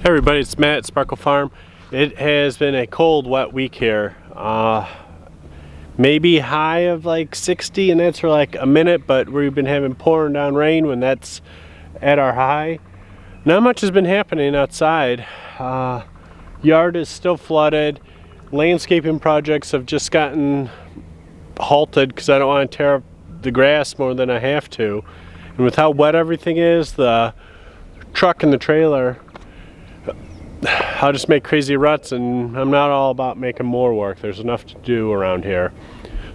Hey everybody, it's Matt at Sparkle Farm. It has been a cold, wet week here. Maybe high of like 60, and that's for like a minute, but we've been having pouring down rain when that's at our high. Not much has been happening outside. Yard is still flooded. Landscaping projects have just gotten halted because I don't want to tear up the grass more than I have to. And with how wet everything is, the truck and the trailer, I'll just make crazy ruts, and I'm not all about making more work. There's enough to do around here.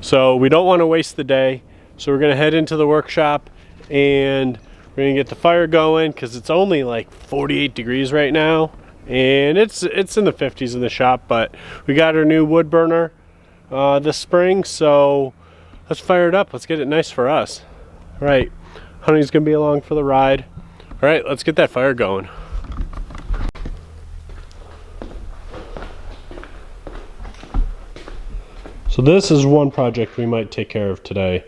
So we don't want to waste the day. So we're going to head into the workshop and we're going to get the fire going because it's only like 48 degrees right now. And it's in the 50s in the shop, but we got our new wood burner this spring. So let's fire it up. Let's get it nice for us. All right, Honey's going to be along for the ride. All right, let's get that fire going. So this is one project we might take care of today.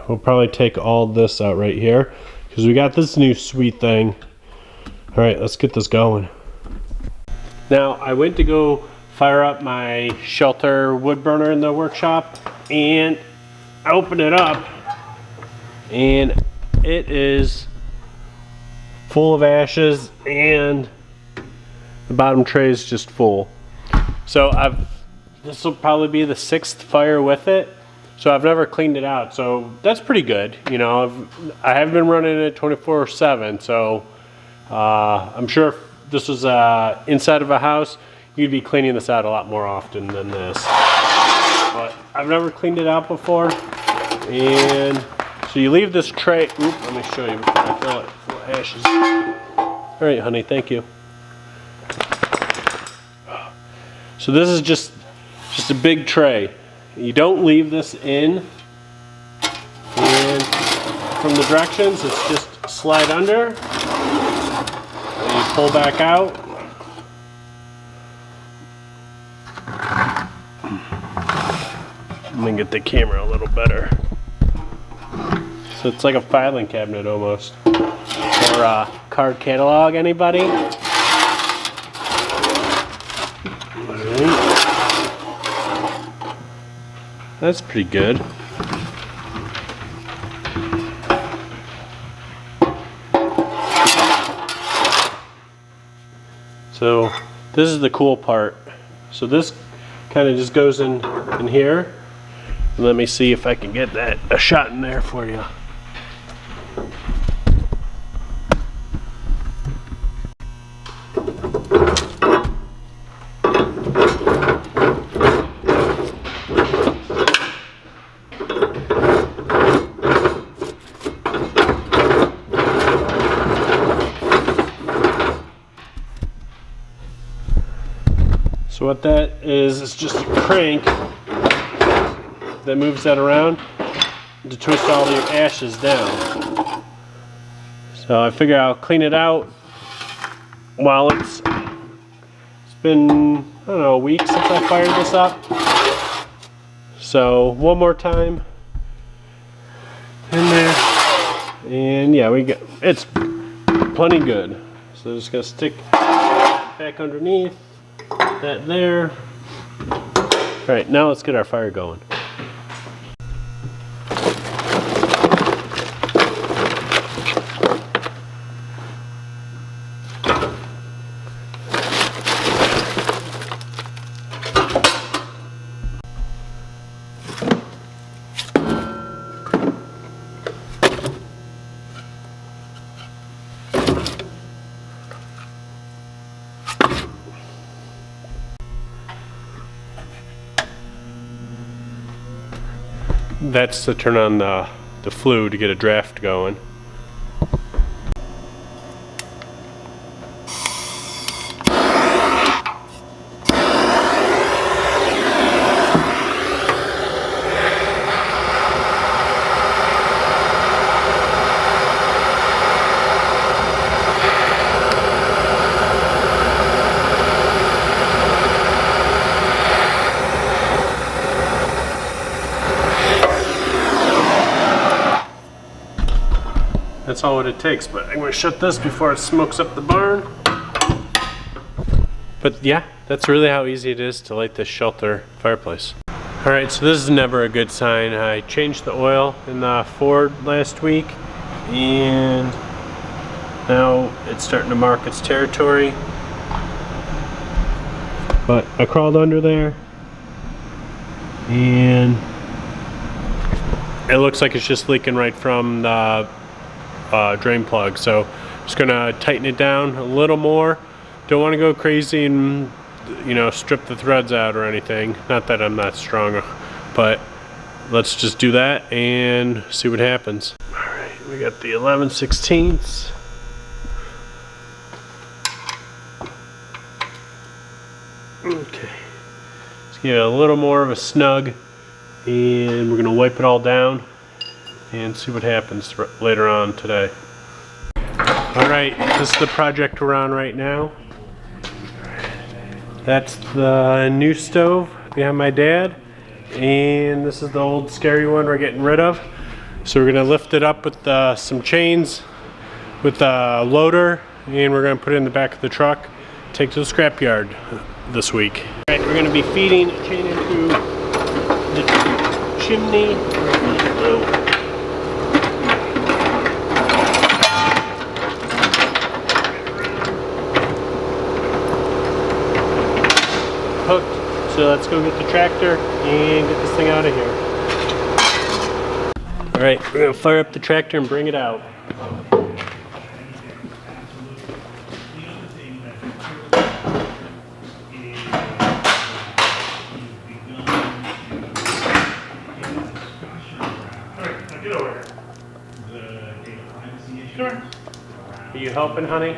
We'll probably take all this out right here because we got this new sweet thing. All right, let's get this going. Now I went to go fire up my shelter wood burner in the workshop, and I opened it up and it is full of ashes and the bottom tray is just full. So this will probably be the 6th fire with it, so I've never cleaned it out. So that's pretty good. You know, I have been running it 24/7. So I'm sure if this was inside of a house, you'd be cleaning this out a lot more often than this. But I've never cleaned it out before, and so you leave this tray. Oop, let me show you before I fill it full of ashes. All right, honey, thank you. So this is just a big tray. You don't leave this in, and from the directions it's just slide under and you pull back out. Let me get the camera a little better. So it's like a filing cabinet almost, or a card catalog. Anybody? That's pretty good. So this is the cool part. So this kind of just goes in here. And let me see if I can get a shot in there for you. So what that is just a crank that moves that around to twist all your ashes down. So I figure I'll clean it out while it's been, I don't know, a week since I fired this up. So one more time in there, and yeah, it's plenty good. So just gonna stick back underneath that there. All right, now let's get our fire going. That's to turn on the flue to get a draft going. That's all what it takes, but I'm going to shut this before it smokes up the barn. But yeah, that's really how easy it is to light this shelter fireplace. Alright, so this is never a good sign. I changed the oil in the Ford last week, and now it's starting to mark its territory. But I crawled under there, and it looks like it's just leaking right from the drain plug. So I'm just gonna tighten it down a little more. Don't want to go crazy and, you know, strip the threads out or anything. Not that I'm that strong, but let's just do that and see what happens. All right, we got the 11/16. Okay, let's give it a little more of a snug, and we're gonna wipe it all down and see what happens later on today. All right, this is the project we're on right now. That's the new stove behind my dad, and this is the old scary one we're getting rid of. So we're gonna lift it up with some chains with a loader, and we're gonna put it in the back of the truck, take to the scrapyard this week. All right, we're gonna be feeding a chain into the chimney. Hooked, so let's go get the tractor and get this thing out of here. All right, we're gonna fire up the tractor and bring it out. Are you helping, honey?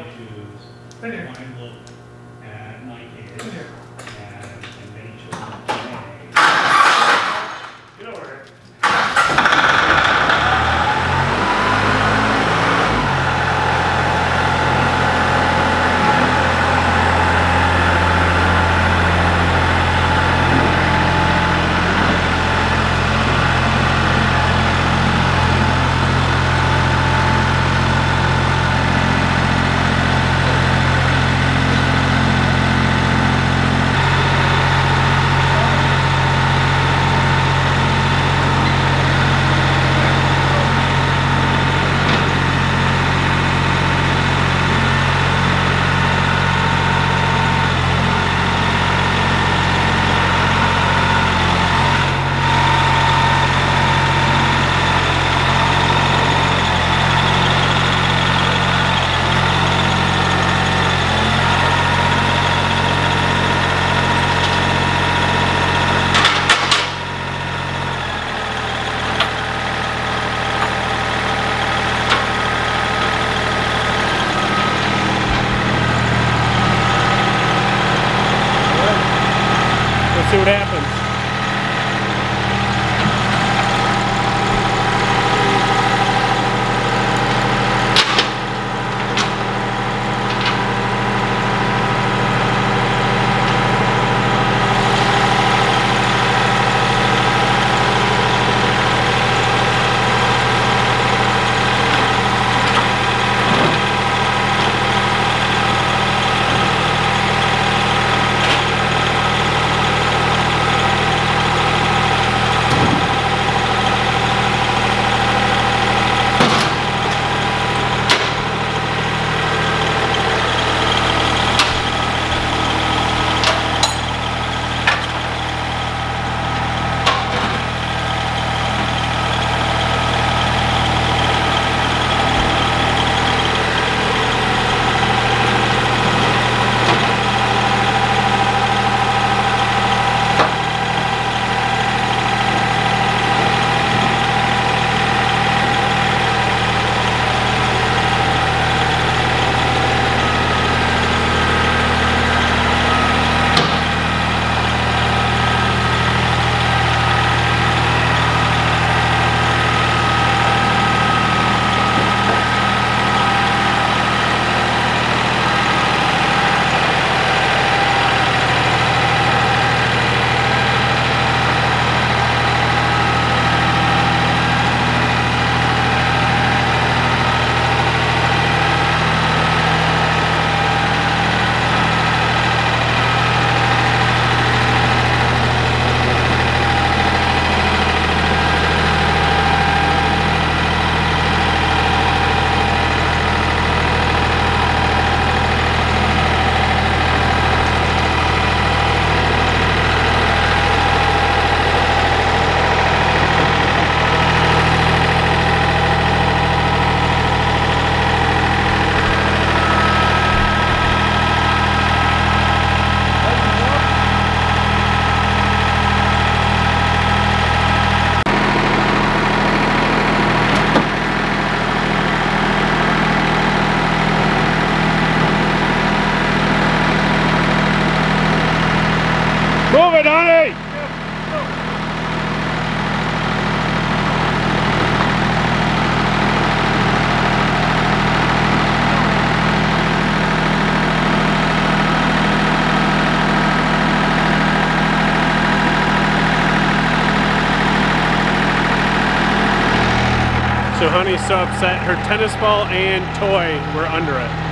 Honey's so upset. Her tennis ball and toy were under it.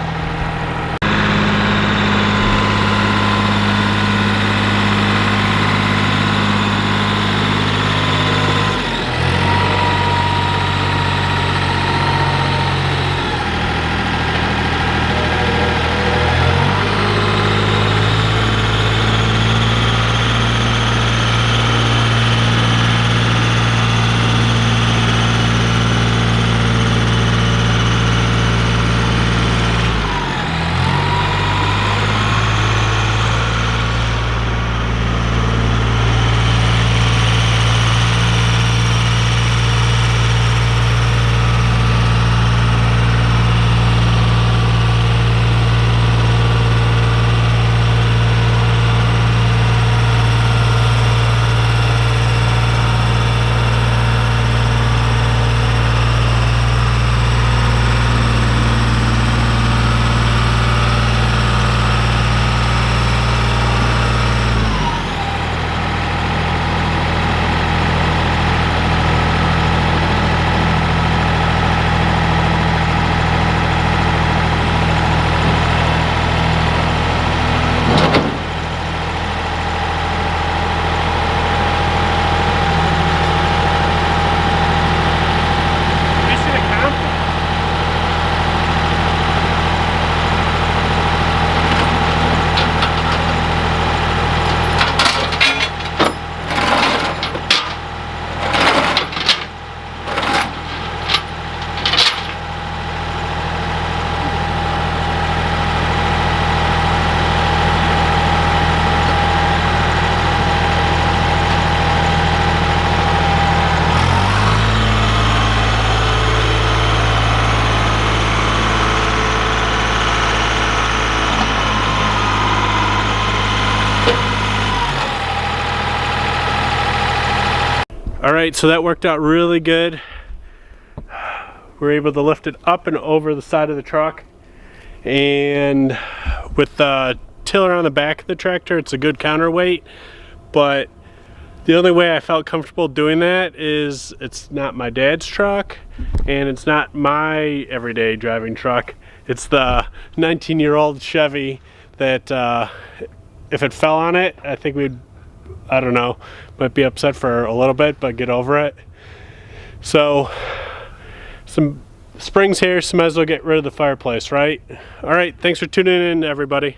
Alright, so that worked out really good. We were able to lift it up and over the side of the truck. And with the tiller on the back of the tractor, it's a good counterweight. But the only way I felt comfortable doing that is it's not my dad's truck and it's not my everyday driving truck. It's the 19-year-old Chevy that if it fell on it, I think we'd, I don't know, might be upset for a little bit, but get over it. So some springs here, so might as well get rid of the fireplace, right? All right, thanks for tuning in, everybody.